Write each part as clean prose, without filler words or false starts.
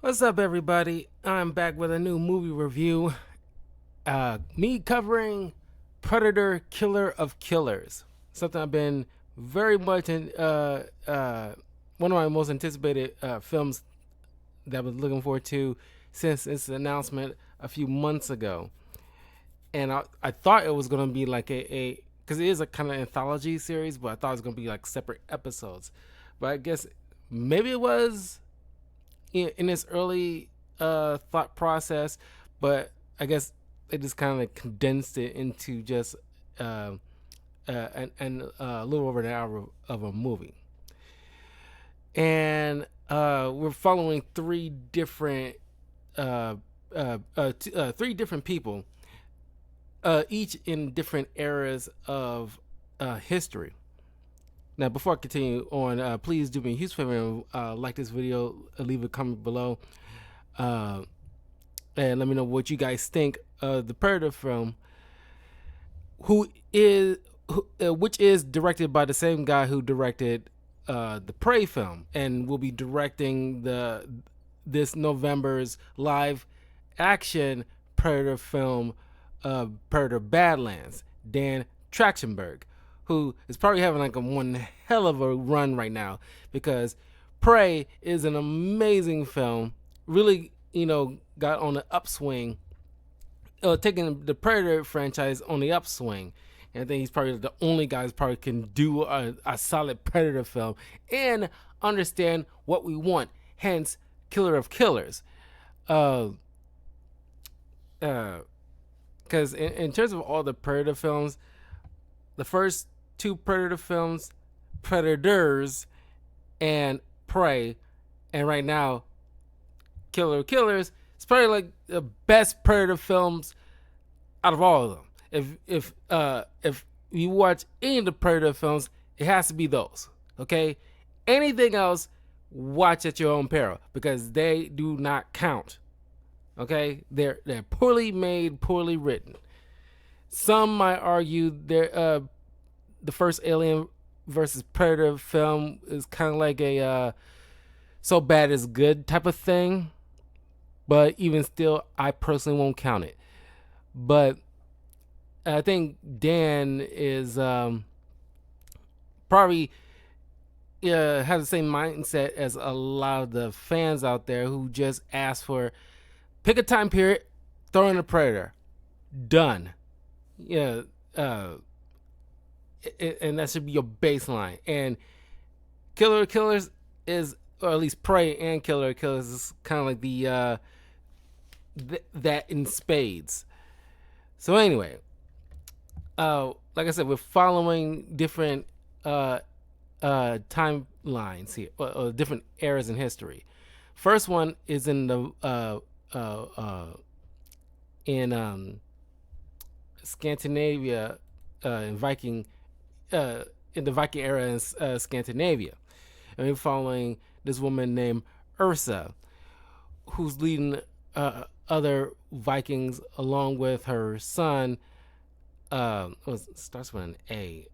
What's up, everybody? I'm back with a new movie review. Me covering Predator Killer of Killers. Something I've been very much in. One of my most anticipated films that I was looking forward to since its announcement a few months ago. And I thought it was going to be like because it is a kind of anthology series, but I thought it was going to be like separate episodes. But I guess maybe it was in its early thought process, but I guess they just kind of condensed it into just a little over an hour of a movie. And we're following three different people, each in different eras of history. Now, before I continue on, please do me a huge favor and like this video, leave a comment below, and let me know what you guys think of the Predator film, which is directed by the same guy who directed the Prey film, and will be directing this November's live action Predator film, Predator Badlands, Dan Trachtenberg, who is probably having like a one hell of a run right now because Prey is an amazing film. Really, got on the upswing, taking the Predator franchise on the upswing. And I think he's probably the only guy who probably can do a solid Predator film and understand what we want. Hence, Killer of Killers. Because in terms of all the Predator films, the first two Predator films, Predators and Prey, and right now, Killer of Killers, it's probably like the best Predator films out of all of them. If you watch any of the Predator films, it has to be those. Okay, anything else, watch at your own peril because they do not count. Okay, they're poorly made, poorly written. Some might argue they're the first Alien versus Predator film is kind of like a so bad is good type of thing, but even still, I personally won't count it. But I think Dan is probably has the same mindset as a lot of the fans out there who just ask for pick a time period, throw in a Predator, done. Yeah, and that should be your baseline. And Killer Killers is, or at least Prey and Killer Killers is kind of like the that in spades. So anyway, like I said, we're following different timelines here, or different eras in history. First one is in the in Scandinavia, in Viking, in the Viking era in Scandinavia, and we're following this woman named Ursa, who's leading other Vikings along with her son. Starts with an A.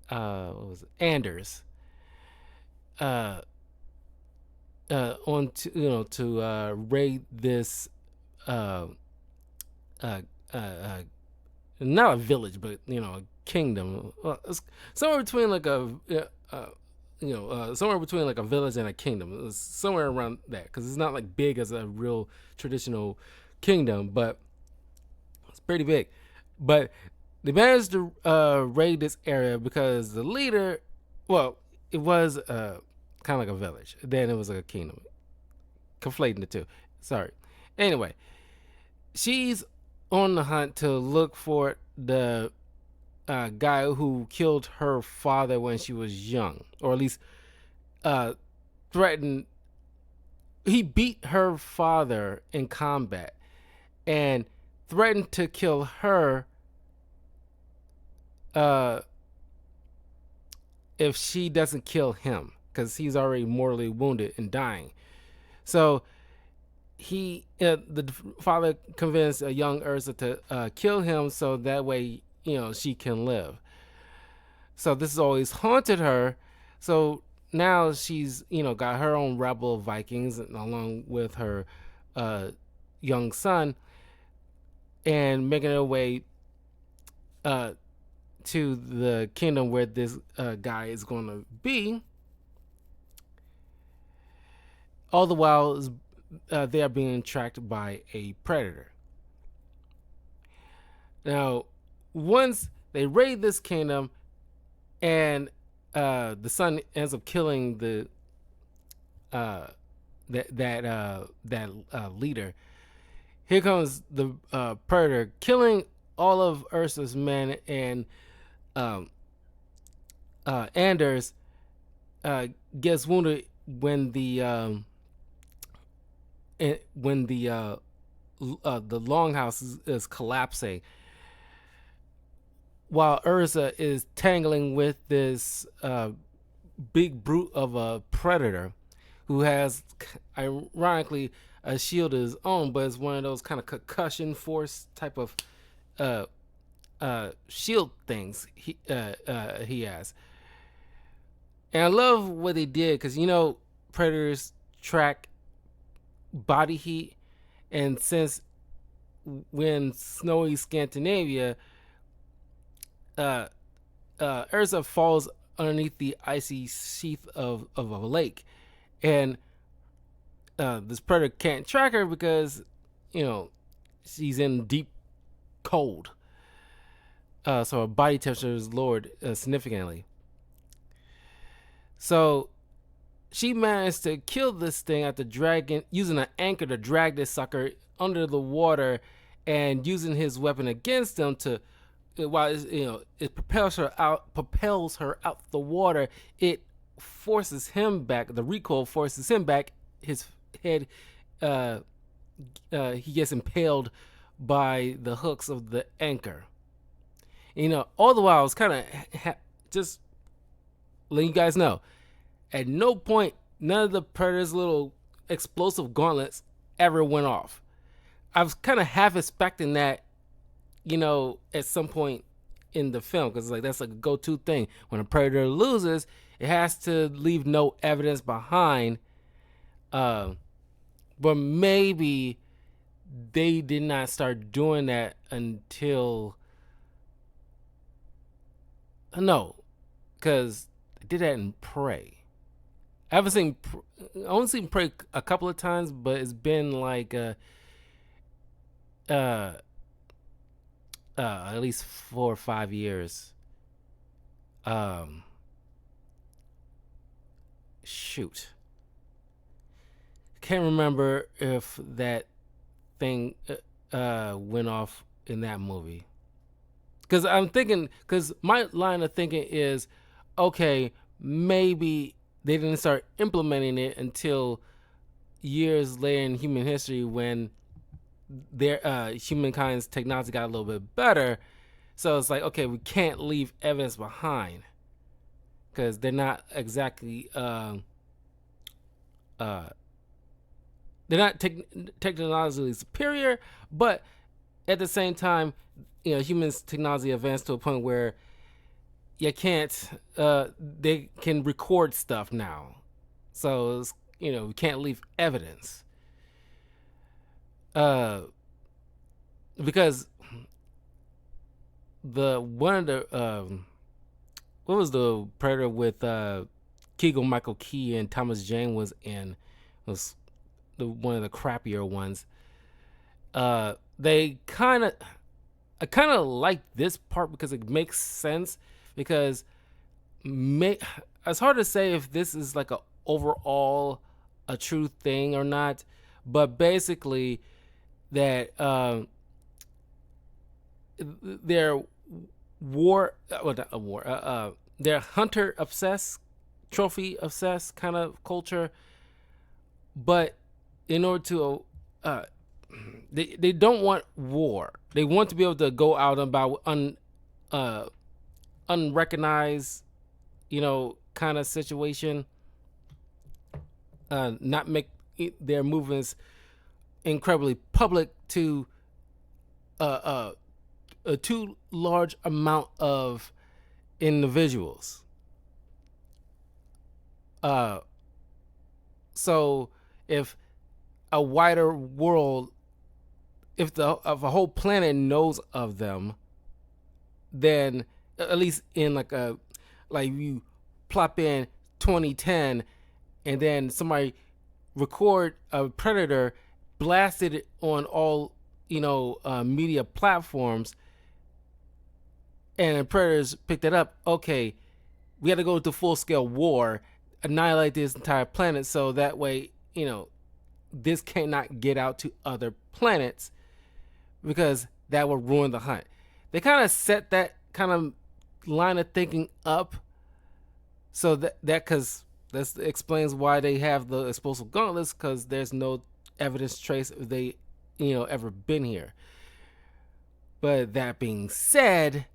What was it? Anders. On to raid this not a village, but a kingdom. Well, it's somewhere between like somewhere between like a village and a kingdom. It's somewhere around that because it's not like big as a real traditional kingdom, but it's pretty big. But they managed to raid this area because the leader, well, it was kind of like a village. Then it was like a kingdom. Conflating the two. Sorry. Anyway, she's on the hunt to look for the guy who killed her father when she was young, or at least threatened. He beat her father in combat and threatened to kill her if she doesn't kill him because he's already mortally wounded and dying. So the father convinced a young Ursa to kill him so that way she can live. So this has always haunted her. So now she's got her own rebel Vikings along with her uh, young son, and making her way uh, to the kingdom where this guy is going to be. All the while, they are being tracked by a predator. Now, once they raid this kingdom, and the son ends up killing the uh, that leader. Here comes the predator, killing all of Ursa's men, and um, Anders gets wounded when the longhouse is collapsing, while Ursa is tangling with this big brute of a predator who has, ironically, a shield of his own, but it's one of those kind of concussion force type of shield things he has. And I love what they did because predators track body heat, and since when snowy Scandinavia, Ursa falls underneath the icy sheath of a lake, and this predator can't track her because she's in deep cold. So her body temperature is lowered significantly. So she managed to kill this thing after using an anchor to drag this sucker under the water, and using his weapon against him to, while it propels her out the water. It forces him back. The recoil forces him back. His head, he gets impaled by the hooks of the anchor. All the while I was kind of just letting you guys know, at no point none of the predator's little explosive gauntlets ever went off. I was kind of half expecting that, at some point in the film, because that's like a go-to thing. When a predator loses, it has to leave no evidence behind. But maybe they did not start doing that until no, because they did that in Prey. I only seen Prey a couple of times, but it's been like at least 4 or 5 years. Shoot, can't remember if that thing went off in that movie. Because my line of thinking is, okay, maybe they didn't start implementing it until years later in human history, when their humankind's technology got a little bit better. So it's like, okay, we can't leave evidence behind because they're not exactly they're not technologically superior, but at the same time, humans' technology advanced to a point where you can't they can record stuff now, so it's, we can't leave evidence because one of the what was the predator with Keegan Michael Key and Thomas Jane was in, was one of the crappier ones. They I kind of like this part because it makes sense, because it's hard to say if this is like overall a true thing or not, but basically that they're they're hunter obsessed, trophy obsessed kind of culture, but in order to they don't want war. They want to be able to go out and about unrecognized, kind of situation. Not make their movements incredibly public to a too large amount of individuals. Uh, so if a wider world, if a whole planet knows of them, then at least in like you plop in 2010, and then somebody record a predator, blasted it on all media platforms, and the predators picked it up. Okay, we got to go to full scale war, annihilate this entire planet, so that way this cannot get out to other planets, because that would ruin the hunt. They kind of set that kind of line of thinking up, so that because that explains why they have the explosive gauntlets, because there's no evidence trace if they ever been here. But that being said,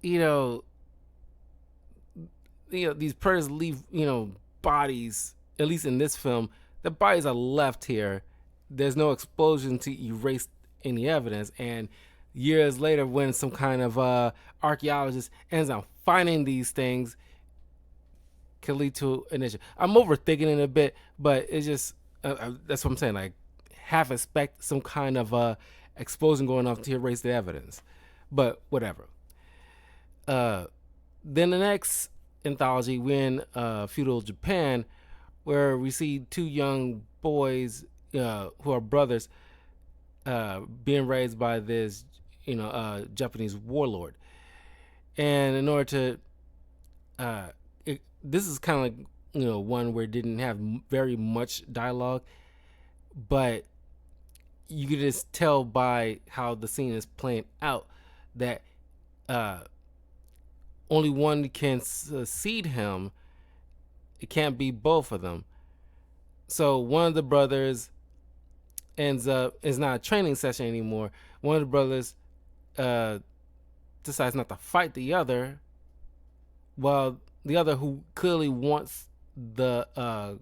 you know these predators leave bodies, at least in this film. The bodies are left here. There's no explosion to erase any evidence, and years later, when some kind of archaeologist ends up finding these things, can lead to an issue. I'm overthinking it a bit, but it's just that's what I'm saying. Like, half expect some kind of explosion going off to erase the evidence, but whatever. Then the next anthology, we're in feudal Japan, where we see two young boys who are brothers being raised by this Japanese warlord. And in order to this is kind of like one where it didn't have very much dialogue, but you could just tell by how the scene is playing out that only one can succeed him. It can't be both of them. So one of the brothers ends up, it's not a training session anymore. One of the brothers decides not to fight the other, while the other, who clearly wants the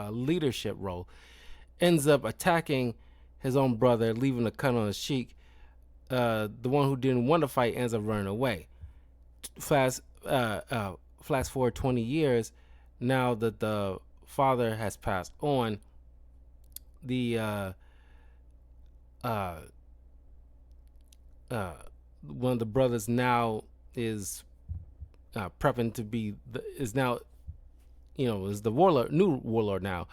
leadership role, ends up attacking his own brother, leaving a cut on his cheek. The one who didn't want to fight ends up running away. Fast forward 20 years, now that the father has passed on, the one of the brothers now is prepping to be is the warlord, new warlord now,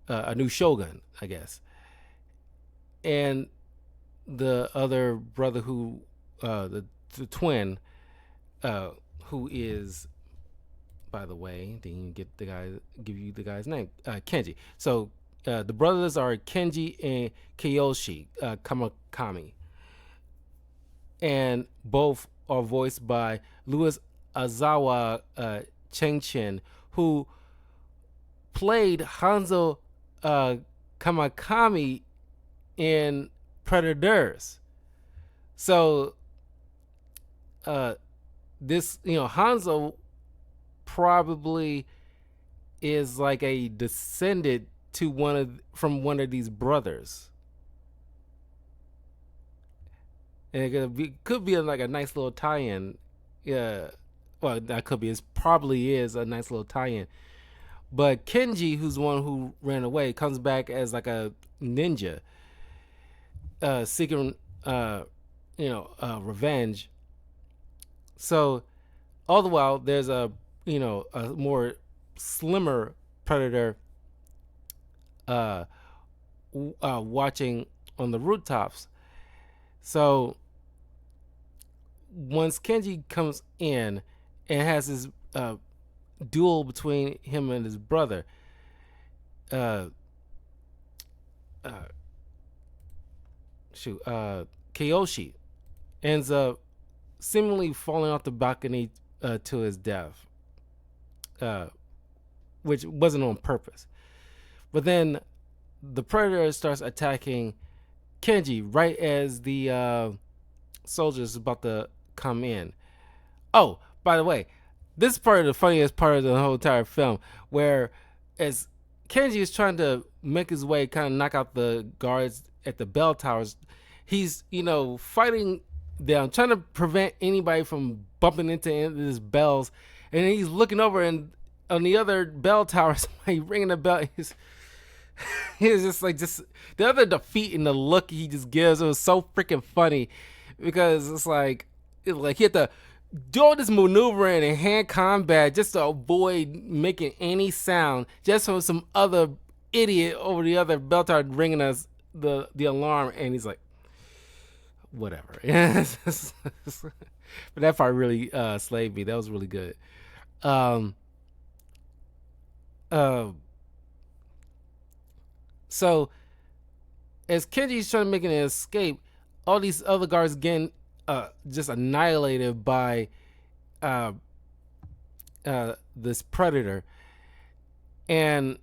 a new shogun, I guess. And the other brother, who the twin, who is, by the way, didn't get the guy, give you the guy's name, Kenji. So the brothers are Kenji and Kiyoshi Kamakami, and both are voiced by Louis Azawa Chengchen, who played Hanzo Kamakami in Predators. So this Hanzo probably is like a descendant to from one of these brothers, and it could be like a nice little tie-in. Yeah, well, that could be. It probably is a nice little tie-in. But Kenji, who's the one who ran away, comes back as like a ninja, seeking revenge. So all the while, there's a more slimmer predator watching on the rooftops. So once Kenji comes in and has this duel between him and his brother, Kiyoshi ends up seemingly falling off the balcony to his death, which wasn't on purpose. But then the predator starts attacking Kenji right as the soldiers about to come in. Oh, by the way, this part of the funniest part of the whole entire film, where as Kenji is trying to make his way, kind of knock out the guards at the bell towers, he's fighting them, trying to prevent anybody from bumping into his bells, and he's looking over, and on the other bell tower, somebody ringing the bell. He's just like just the other defeat and the look he just gives. It was so freaking funny because it's like he had to do all this maneuvering and hand combat just to avoid making any sound, just from some other idiot over the other bell tower ringing us the alarm, and he's like, whatever. But that part really slayed me. That was really good. Um, uh, so as Kenji's trying to make an escape, all these other guards getting just annihilated by uh, this predator, and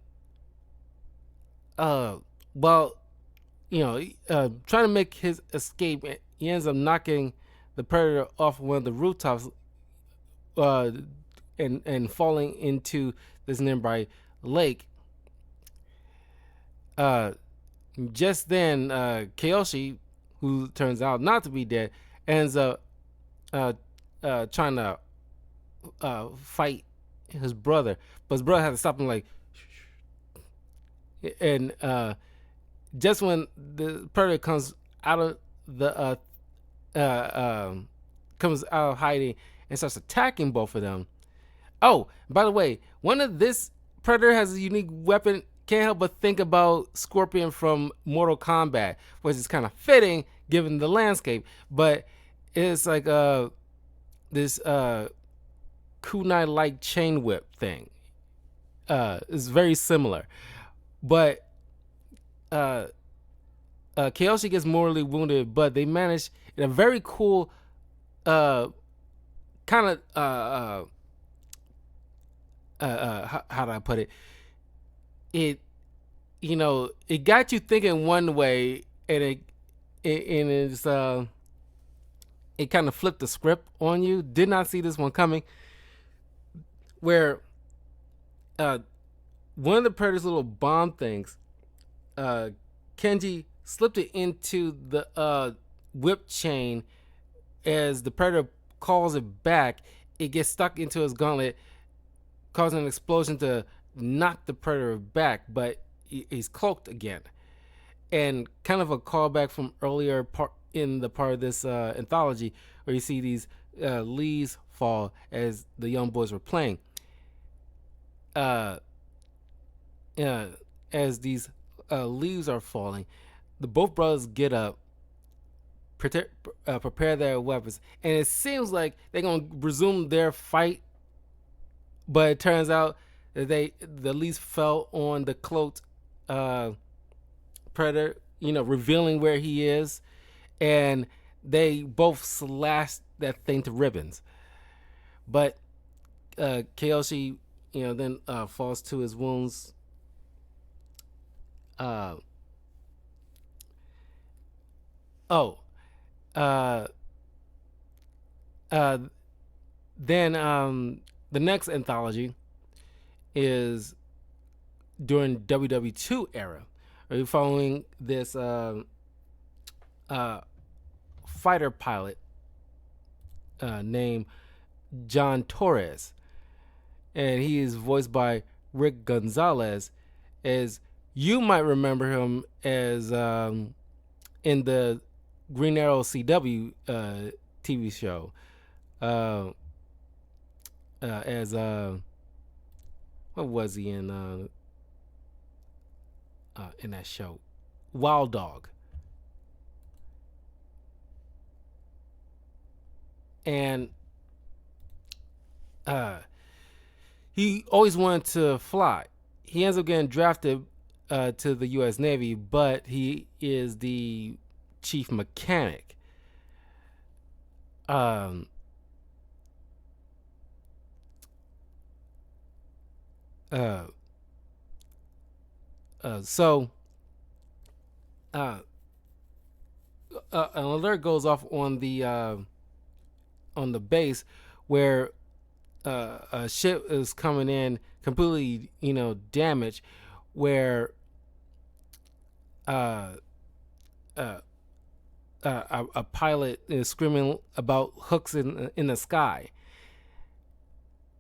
well, trying to make his escape, he ends up knocking the predator off one of the rooftops, uh, and falling into this nearby lake. Uh, just then, Kyoshi, who turns out not to be dead, ends up trying to fight his brother, but his brother had to stop him, like, and just when the predator comes out of the comes out of hiding and starts attacking both of them. Oh, by the way, one of this predator has a unique weapon. Can't help but think about Scorpion from Mortal Kombat, which is kind of fitting given the landscape. But it's like this kunai-like chain whip thing. It's very similar, but Kyoshi gets mortally wounded, but they manage in a very cool kind of how do I put it? It got you thinking one way, and it kind of flipped the script on you. Did not see this one coming. Where one of the Predator's little bomb things, Kenji slipped it into the whip chain. As the Predator calls it back, it gets stuck into his gauntlet, causing an explosion to knock the Predator back, but he's cloaked again. And kind of a callback from earlier part in the part of this anthology, where you see these leaves fall as the young boys were playing. As these leaves are falling, both brothers get up, prepare their weapons, and it seems like they're gonna resume their fight, but it turns out that the leaves fell on the cloaked predator, revealing where he is, and they both slashed that thing to ribbons. But Kyoshi, then falls to his wounds. Then the next anthology is during WW2 era. Are you following this fighter pilot named John Torres? And he is voiced by Rick Gonzalez, as you might remember him as in the Green Arrow CW TV show, as what was he in that show? Wild Dog. And he always wanted to fly. He ends up getting drafted to the U.S. Navy, but he is the chief mechanic. So an alert goes off on the base, where a ship is coming in completely, damaged, where a pilot is screaming about hooks in the sky,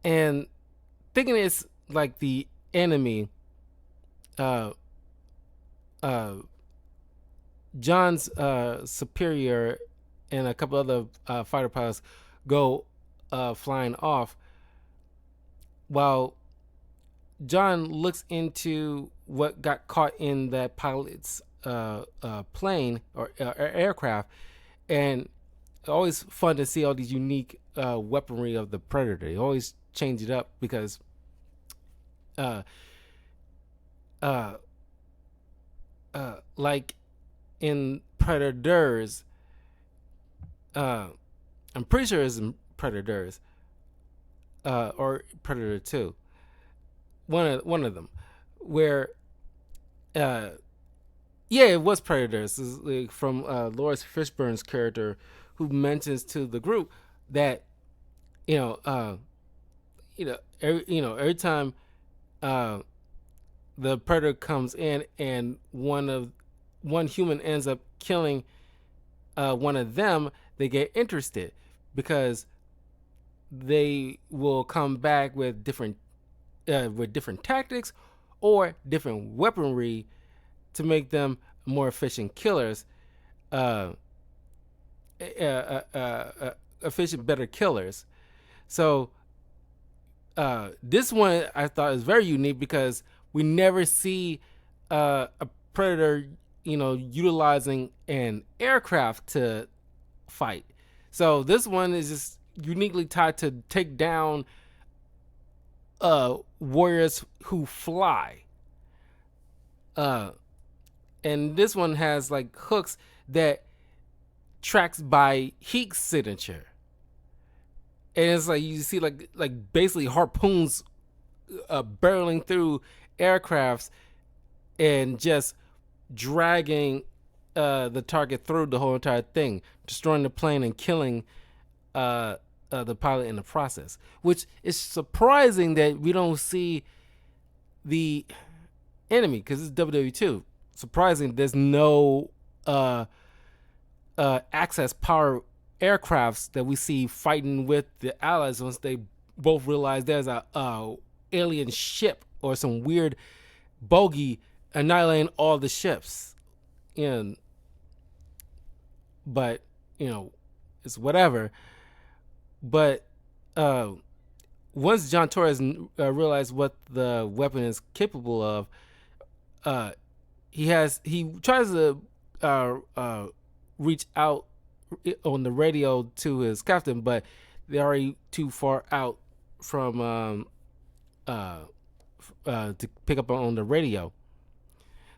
and thinking it's like the enemy, uh, uh, John's superior and a couple other fighter pilots go flying off, while John looks into what got caught in that pilot's plane or aircraft, and always fun to see all these unique weaponry of the Predator. They always change it up because uh, uh, like in Predators, uh, I'm pretty sure it's in Predators or Predator 2, one of them, where uh, yeah, it was Predators. It's like from Lawrence Fishburne's character, who mentions to the group that you know, every time uh, the predator comes in and one human ends up killing one of them, they get interested because they will come back with different tactics or different weaponry to make them more efficient killers, uh, efficient, better killers. So this one I thought is very unique because we never see a predator, utilizing an aircraft to fight. So this one is just uniquely tied to take down warriors who fly. Uh, and this one has like hooks that tracks by heat signature, and it's like you see like basically harpoons barreling through aircrafts and just dragging the target through the whole entire thing, destroying the plane and killing the pilot in the process. Which is surprising that we don't see the enemy because it's WWE2. Surprising there's no access power aircrafts that we see fighting with the Allies once they both realize there's a alien ship or some weird bogey annihilating all the ships. And but it's whatever. But once John Torres realized what the weapon is capable of, he tries to reach out on the radio to his captain, but they're already too far out from to pick up on the radio.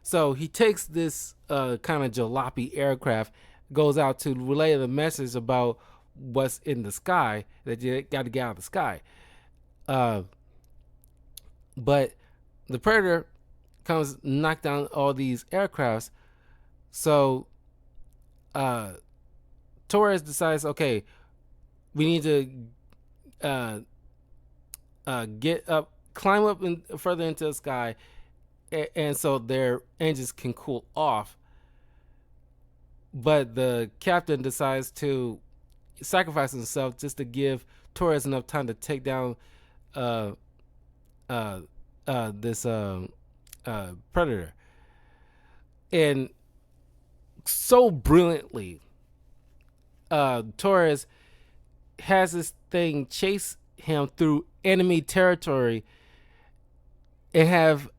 So he takes this kind of jalopy aircraft, goes out to relay the message about what's in the sky, that you got to get out of the sky. But the Predator comes knock down all these aircrafts. So Torres decides, okay, we need to get up, climb up further into the sky, and so their engines can cool off. But the captain decides to sacrifice himself just to give Torres enough time to take down this predator. And so brilliantly, Torres has this thing chase him through enemy territory and have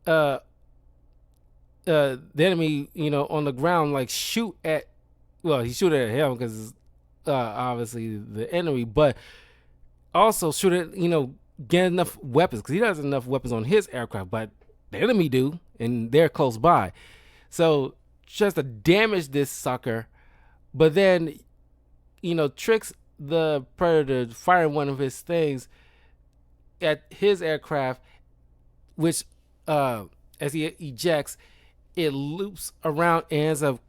the enemy, on the ground, like shoot at. Well, he shoot at him because obviously the enemy, but also shoot at get enough weapons because he doesn't have enough weapons on his aircraft, but the enemy do, and they're close by. So just to damage this sucker, but then tricks the predator firing one of his things at his aircraft, which as he ejects, it loops around and ends up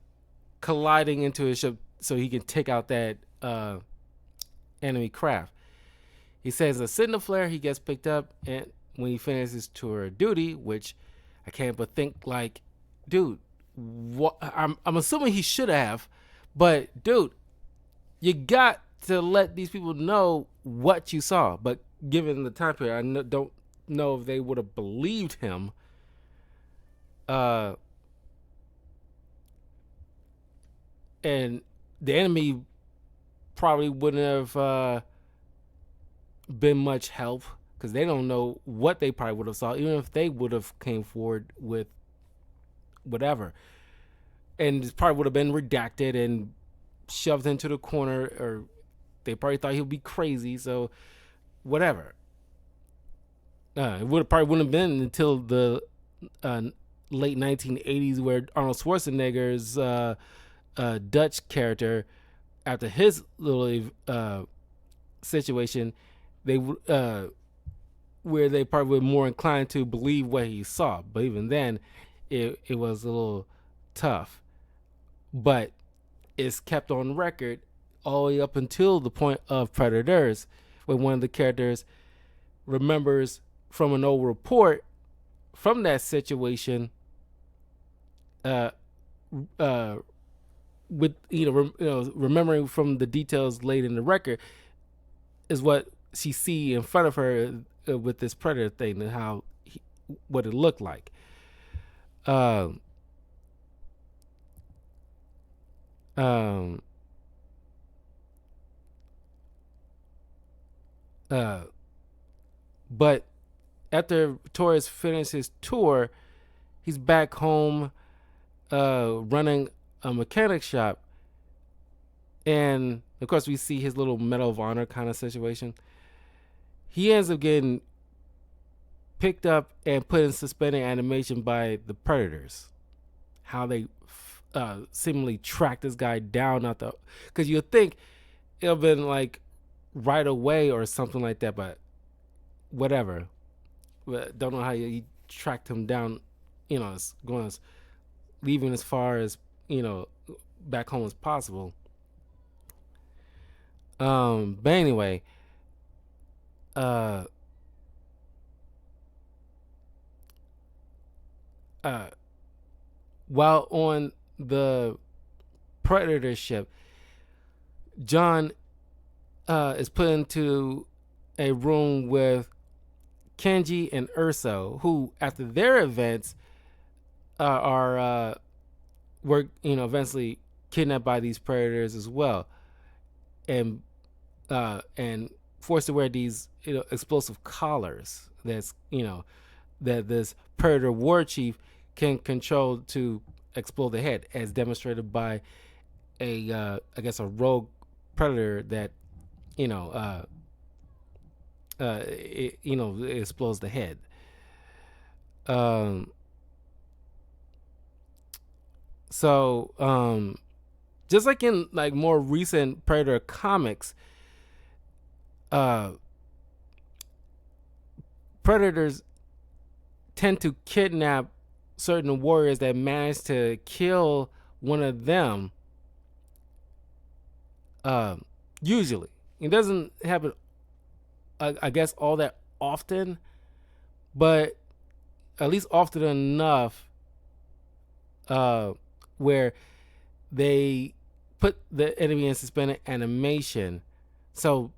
colliding into his ship so he can take out that enemy craft. He says a signal flare, he gets picked up, and when he finishes tour of duty, which I can't but think like, dude, what? I'm assuming he should have, but dude, you got to let these people know what you saw. But given the time period, I don't know if they would have believed him. Uh, and the enemy probably wouldn't have been much help because they don't know what they probably would have saw, even if they would have came forward with whatever, and it probably would have been redacted and shoved into the corner, or they probably thought he would be crazy. So whatever. It would probably wouldn't have been until the uh, late 1980s where Arnold Schwarzenegger's Dutch character, after his little situation, they where they probably were more inclined to believe what he saw. But even then, it was a little tough. But it's kept on record all the way up until the point of Predators, when one of the characters remembers from an old report from that situation, uh, with remembering from the details laid in the record, is what she see in front of her with this predator thing and what it looked like. Um, um, but after Torres finished his tour, he's back home running a mechanic shop. And of course, we see his little Medal of Honor kind of situation. He ends up getting picked up and put in suspended animation by the Predators. How they seemingly track this guy down, not the, because you'd think it'll been like right away or something like that, but whatever. But don't know how he tracked him down. It's going as leaving as far as back home as possible. But anyway, uh, while on the Predator ship, John is put into a room with Kenji and Urso, who after their events were eventually kidnapped by these predators as well, and forced to wear these explosive collars that this predator war chief can control to explode the head, as demonstrated by I guess a rogue predator that it explodes the head. So just like in like more recent Predator comics, predators tend to kidnap certain warriors that manage to kill one of them. Usually, it doesn't happen, I guess, all that often, but at least often enough where they put the enemy in suspended animation, so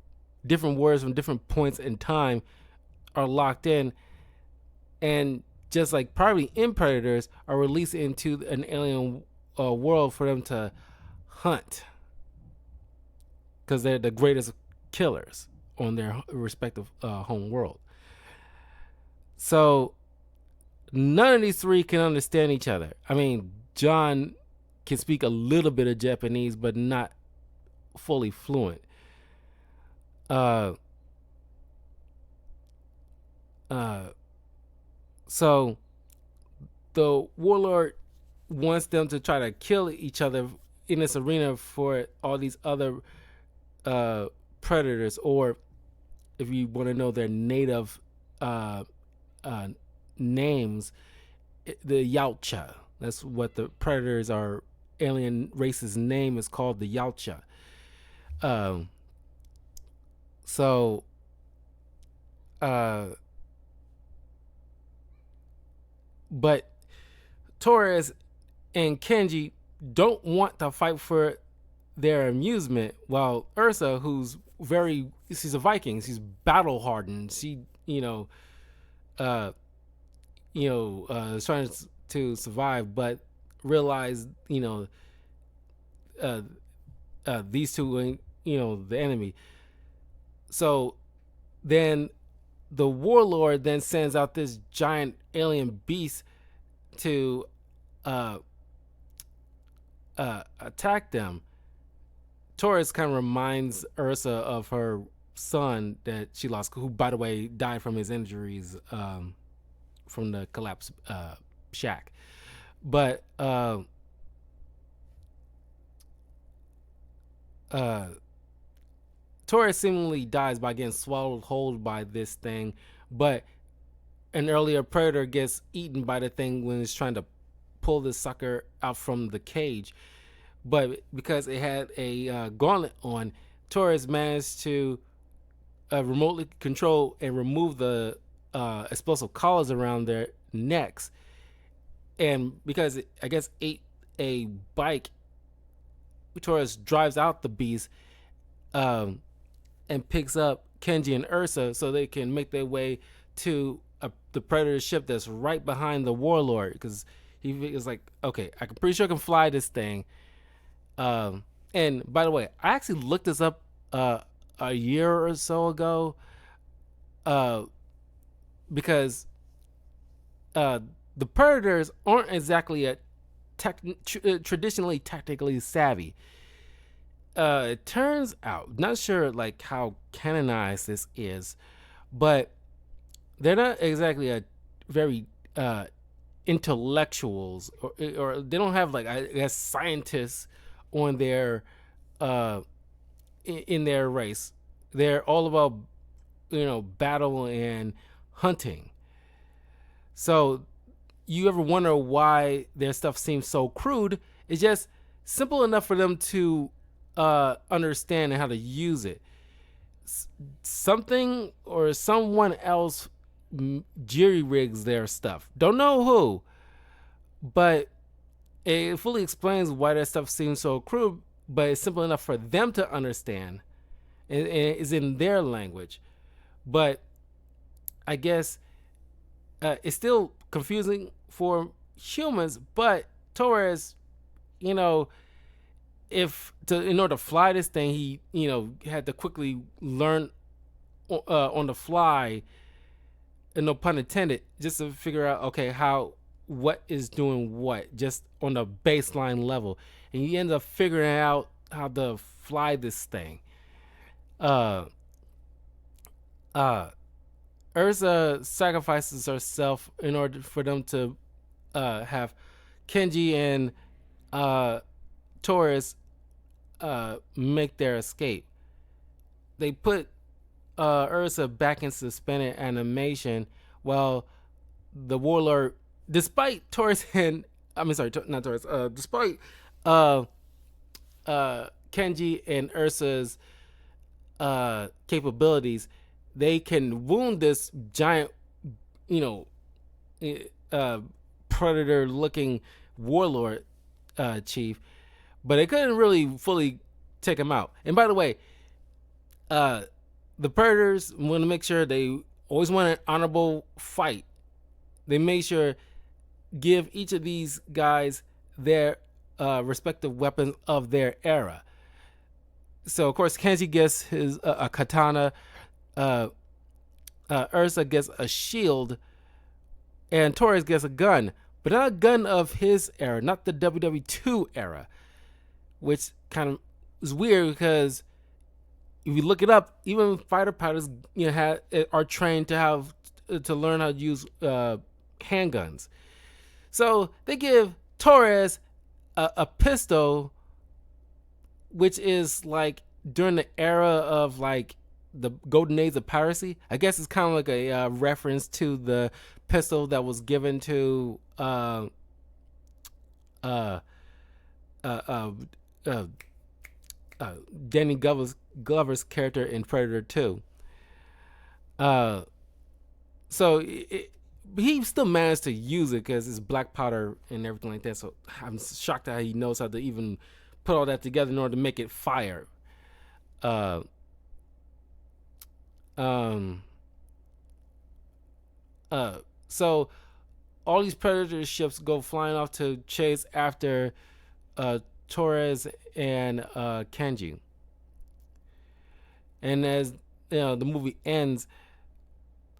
different warriors from different points in time are locked in, and just like probably in Predators, are released into an alien world for them to hunt, because they're the greatest killers on their respective home world. So none of these three can understand each other. I mean, John can speak a little bit of Japanese, but not fully fluent. So the warlord wants them to try to kill each other in this arena for all these other predators, or if you want to know their native names, the Yautja. That's what the predators are. Alien race's name is called the Yautja. But Torres and Kenji don't want to fight for their amusement, while Ursa, she's a Viking, she's battle hardened. She, uh, trying to survive, but realized, uh, these two, the enemy. So then the warlord then sends out this giant alien beast to uh, attack them. Torres kind of reminds Ursa of her son that she lost, who, by the way, died from his injuries from the collapsed shack. But uh, Torres seemingly dies by getting swallowed whole by this thing, but an earlier predator gets eaten by the thing when it's trying to pull the sucker out from the cage. But because it had a gauntlet on, Torres managed to remotely control and remove the explosive collars around their necks. And because it, I guess, ate a bike, Torres drives out the beast um, and picks up Kenji and Ursa so they can make their way to the Predator ship that's right behind the Warlord. Because he is like, okay, I'm pretty sure I can fly this thing. And by the way, I actually looked this up a year or so ago uh, because the Predators aren't exactly traditionally tactically savvy. It turns out, not sure like how canonized this is, but they're not exactly a very intellectuals, or they don't have, like, I guess, scientists on their in their race. They're all about battle and hunting. So you ever wonder why their stuff seems so crude? It's just simple enough for them to understand and how to use it. Something or someone else jury rigs their stuff. Don't know who, but it fully explains why that stuff seems so crude, but it's simple enough for them to understand. And it's in their language. But I guess it's still confusing for humans, but Torres, you know, in order to fly this thing, he had to quickly learn on the fly, and no pun intended, just to figure out, okay, what is doing what, just on the baseline level, and he ends up figuring out how to fly this thing. Uh, uh, Ursa sacrifices herself in order for them to have Kenji and Torres make their escape. They put Ursa back in suspended animation while the warlord, despite Torres and not Torres, despite Kenji and Ursa's capabilities, they can wound this giant, predator-looking warlord chief, but they couldn't really fully take him out. And by the way, the predators want to make sure they always want an honorable fight. They make sure give each of these guys their respective weapons of their era. So of course Kenji gets his a katana, Ursa gets a shield, and Torres gets a gun, but not a gun of his era, not the WW2 era, which kind of is weird because if you look it up, even fighter pilots are trained to learn how to use handguns. So they give Torres a pistol, which is like during the era of like the golden age of piracy. I guess it's kind of like a reference to the pistol that was given to Danny Glover's character in Predator 2. So he still managed to use it because it's black powder and everything like that. So I'm shocked how he knows how to even put all that together in order to make it fire. So all these predator ships go flying off to chase after Torres and Kenji. And as the movie ends,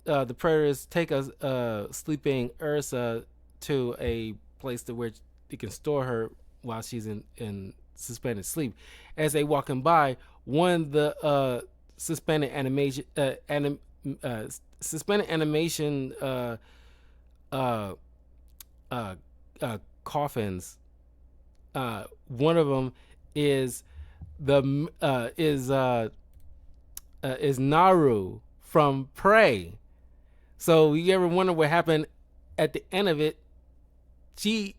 the predators take a sleeping Ursa to a place to where they can store her while she's in suspended sleep. As they walking by, one of the suspended animation suspended animation uh, coffins. One of them is the is Naru from Prey. So you ever wonder what happened at the end of it? She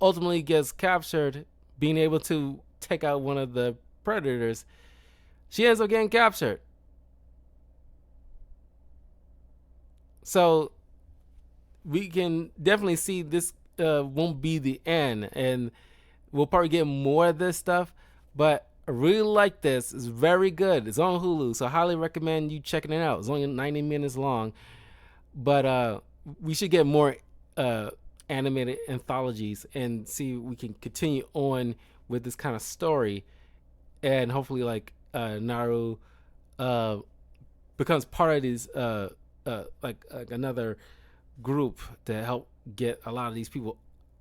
ultimately gets captured, being able to take out one of the predators. She ends up getting captured. So we can definitely see this won't be the end, and we'll probably get more of this stuff. But I really like this. It's very good. It's on Hulu, so I highly recommend you checking it out. It's only 90 minutes long, but we should get more animated anthologies and see if we can continue on with this kind of story, and hopefully like Naru becomes part of these like another group to help get a lot of these people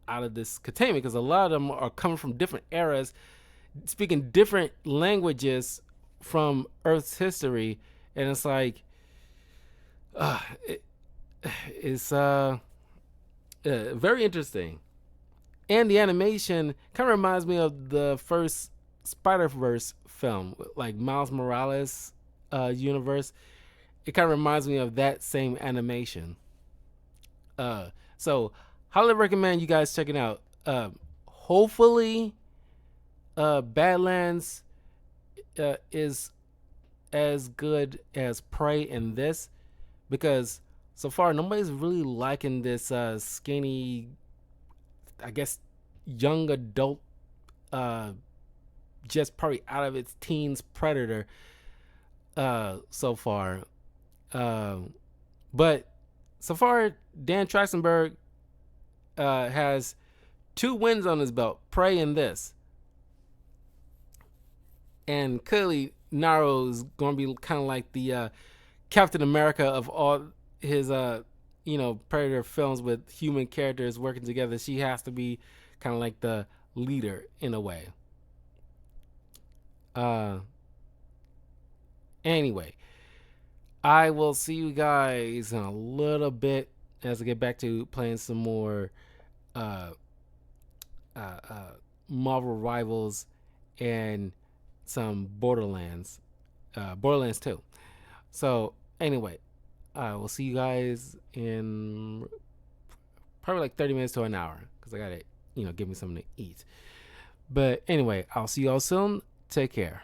out of this containment, because a lot of them are coming from different eras, speaking different languages from Earth's history, and it's like it's very interesting. And the animation kind of reminds me of the first Spider-Verse film, like Miles Morales universe. It kind of reminds me of that same animation. So highly recommend you guys checking out. Hopefully, Badlands is as good as Prey in this, because so far nobody's really liking this skinny, I guess, young adult, just probably out of its teens predator so far. But so far, Dan Trachtenberg has 2 wins on his belt, Prey and this. And clearly, Naru is going to be kind of like the Captain America of all his, Predator films with human characters working together. She has to be kind of like the leader in a way. Anyway, I will see you guys in a little bit as I get back to playing some more Marvel Rivals and some Borderlands 2. So anyway, I will see you guys in probably like 30 minutes to an hour, because I gotta give me something to eat. But anyway, I'll see you all soon. Take care.